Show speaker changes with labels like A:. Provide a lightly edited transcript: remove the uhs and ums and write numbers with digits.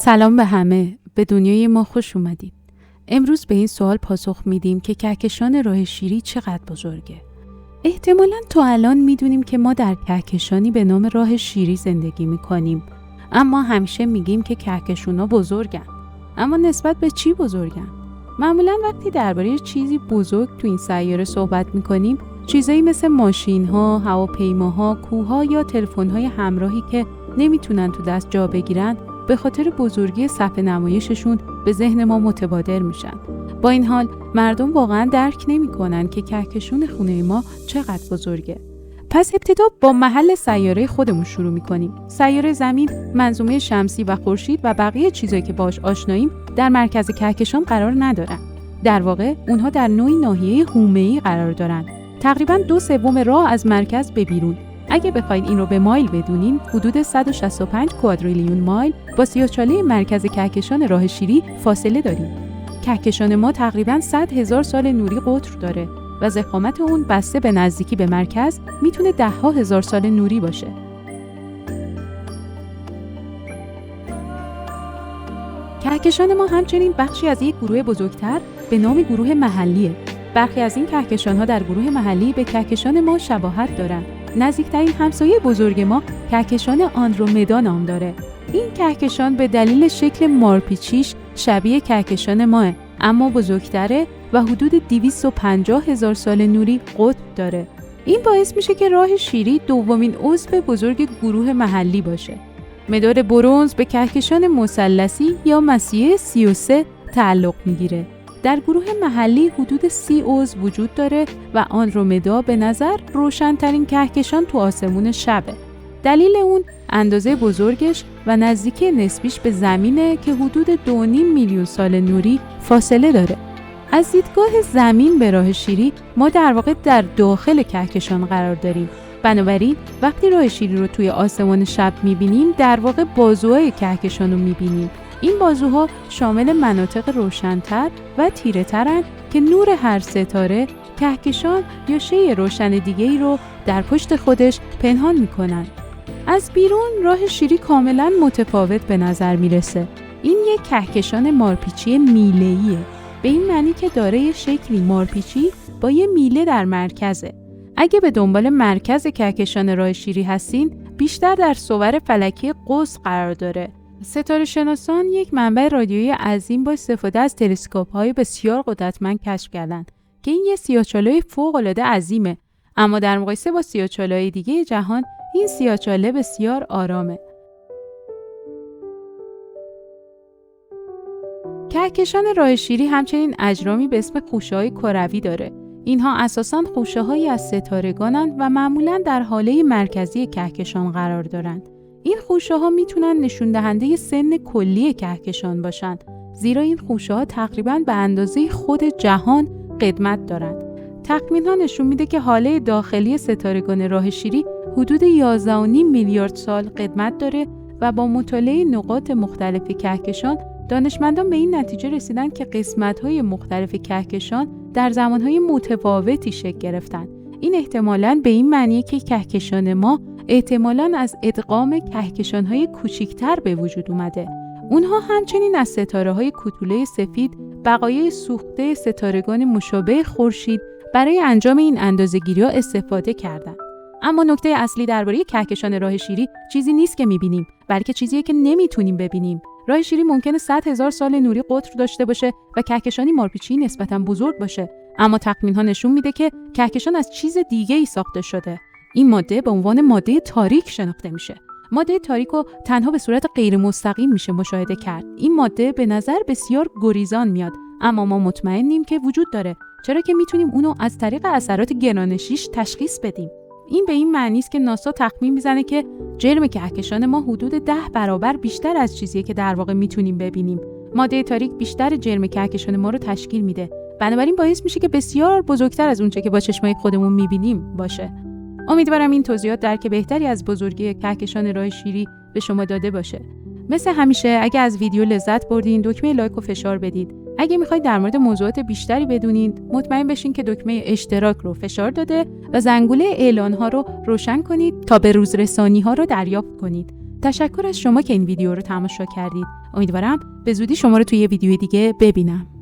A: سلام به همه، به دنیای ما خوش اومدید. امروز به این سوال پاسخ میدیم که کهکشان راه شیری چقدر بزرگه. احتمالاً تا الان میدونیم که ما در کهکشانی به نام راه شیری زندگی میکنیم، اما همیشه میگیم که کهکشونا بزرگن. اما نسبت به چی بزرگن؟ معمولاً وقتی درباره چیزی بزرگ تو این سیاره صحبت میکنیم، چیزایی مثل ماشین‌ها، هواپیماها، کوه‌ها یا تلفن‌های همراهی که نمیتونن تو دست جا بگیرن، به خاطر بزرگی صفحه نمایششون به ذهن ما متبادر میشن. با این حال مردم واقعا درک نمیکنن که کهکشان خونه ما چقدر بزرگه. پس ابتدا با محل سیاره خودمون شروع میکنیم. سیاره زمین، منظومه شمسی و خورشید و بقیه چیزایی که باهاش آشناییم در مرکز کهکشان قرار ندارن. در واقع اونها در نوعی ناحیه حومه‌ای قرار دارن. تقریباً 2/3 راه از مرکز به بیرون. اگه بخواید این رو به مایل بدونین، حدود 165 کوادریلیون مایل با سیاهچاله مرکز کهکشان راه شیری فاصله داریم. کهکشان ما تقریباً 100,000 سال نوری قطر داره و ضخامت اون بسته به نزدیکی به مرکز میتونه 10,000 سال نوری باشه. کهکشان ما همچنین بخشی از یک گروه بزرگتر به نام گروه محلیه. برخی از این کهکشان‌ها در گروه محلی به کهکشان ما شباهت دارن. نزدیکترین همسایه بزرگ ما کهکشان آندرومدا نام داره. این کهکشان به دلیل شکل مارپیچیش شبیه کهکشان ماه، اما بزرگتره و حدود 250,000 سال نوری قطب داره. این باعث میشه که راه شیری دومین عضو بزرگ گروه محلی باشه. مدار برنز به کهکشان مثلثی یا مسیح 33 تعلق میگیره. در گروه محلی حدود 30 عضو وجود داره و آندرومدا به نظر روشن‌ترین کهکشان تو آسمون شبه. دلیل اون اندازه بزرگش و نزدیکی نسبیش به زمینه که حدود 2.5 میلیون سال نوری فاصله داره. از دیدگاه زمین به راه شیری ما در واقع در داخل کهکشان قرار داریم. بنابراین وقتی راه شیری رو توی آسمان شب می‌بینیم، در واقع بازوهای کهکشان رو می‌بینیم. این بازوها شامل مناطق روشن‌تر و تیره‌ترن که نور هر ستاره، کهکشان یا شیء روشن دیگه‌ای رو در پشت خودش پنهان می‌کنن. از بیرون راه شیری کاملاً متفاوت به نظر میرسه. این یک کهکشان مارپیچی میله‌ایه، به این معنی که دارای شکلی مارپیچی با یه میله در مرکزه. اگه به دنبال مرکز کهکشان راه شیری هستین، بیشتر در صور فلکی قوس قرار داره. ستاره شناسان یک منبع رادیویی عظیم با استفاده از تلسکوپ‌های بسیار قدرتمند کشف کردند که این یه سیاه‌چاله فوق‌العاده عظیمه، اما در مقایسه با سیاه‌چاله‌های دیگه جهان این سیاه‌چاله بسیار آرامه. کهکشان راه شیری همچنین اجرامی به اسم خوشه‌های کروی داره. اینها اساساً خوشه‌هایی از ستارگانند و معمولاً در حاله مرکزی کهکشان قرار دارند. این خوشه‌ها میتونن نشون دهنده سن کلی کهکشان باشن، زیرا این خوشه‌ها تقریباً به اندازه خود جهان قدمت دارند. تخمین‌ها نشون میده که حاله داخلی ستارگان راه شیری حدود 11.5 میلیارد سال قدمت داره و با مطالعه نقاط مختلف کهکشان، دانشمندان به این نتیجه رسیدن که قسمت‌های مختلف کهکشان در زمان‌های متفاوتی شکل گرفتن. این احتمالاً به این معنیه که کهکشان ما احتمالاً از ادغام کهکشان‌های کوچکتر به وجود اومده. اونها همچنین از ستاره‌های کوتوله سفید، بقایای سوخته ستارگان مشابه خورشید برای انجام این اندازه‌گیری‌ها استفاده کردند. اما نکته اصلی درباره کهکشان راه شیری چیزی نیست که می‌بینیم، بلکه چیزیه که نمی‌تونیم ببینیم. راه شیری ممکنه 100,000 سال نوری قطر داشته باشه و کهکشانی مارپیچی نسبتاً بزرگ باشه، اما تخمین‌ها نشون میده که کهکشان از چیز دیگه‌ای ساخته شده. این ماده به عنوان ماده تاریک شناخته میشه. ماده تاریک رو تنها به صورت غیر مستقیم میشه مشاهده کرد. این ماده به نظر بسیار گریزان میاد، اما ما مطمئنیم که وجود داره، چرا که میتونیم اونو از طریق اثرات گرانشیش تشخیص بدیم. این به این معنی است که ناسا تخمین میزنه که جرم کهکشان ما حدود 10 برابر بیشتر از چیزیه که در واقع میتونیم ببینیم. ماده تاریک بیشتر جرم کهکشان ما رو تشکیل میده. بنابراین باعث میشه که بسیار بزرگتر از اونچه که با چشمای خودمون میبینیم باشه. امیدوارم این توضیحات درک بهتری از بزرگی کهکشان راه شیری به شما داده باشه. مثل همیشه اگه از ویدیو لذت بردین، دکمه لایک رو فشار بدید. اگه میخواید در مورد موضوعات بیشتری بدونید، مطمئن بشین که دکمه اشتراک رو فشار داده و زنگوله اعلان‌ها رو روشن کنید تا به روزرسانی‌ها رو دریافت کنید. تشکر از شما که این ویدیو رو تماشا کردید امیدوارم به زودی شما رو توی یه ویدیو دیگه ببینم.